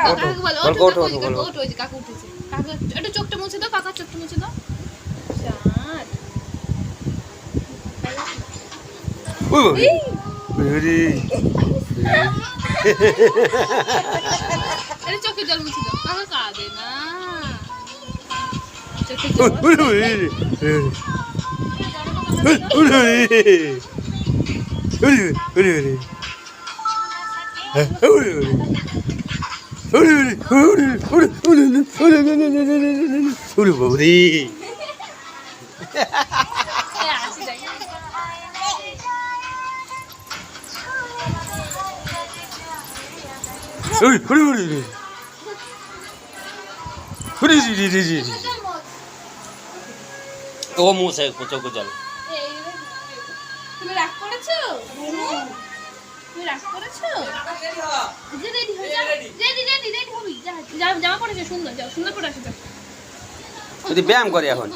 কাকু ওঠো ওঠো ওই যে কাকু উঠেছে। কাকু একটু চোখটা মুছে দাও, কাকা চোখটা মুছে দাও। চাঁদ ওই ওরে আরে চোখে জল মুছে দাও, কাকা কাঁদে না। চোখে ওরে জল ওরে ওরে ওরে ওরে ওরে বাবরে আসি দেখ। ওরে ওরে ওরে ওরে রে ও মুছে চোখ জল তুমি রাগ করেছো? তুমি রাগ করেছো? যে রেডি হয়ে যাও, রেডি হবি। যা জামা পরেছো সুন্দর, যাও সুন্দর করে আসো যাও। যদি ব্যায়াম করে এখন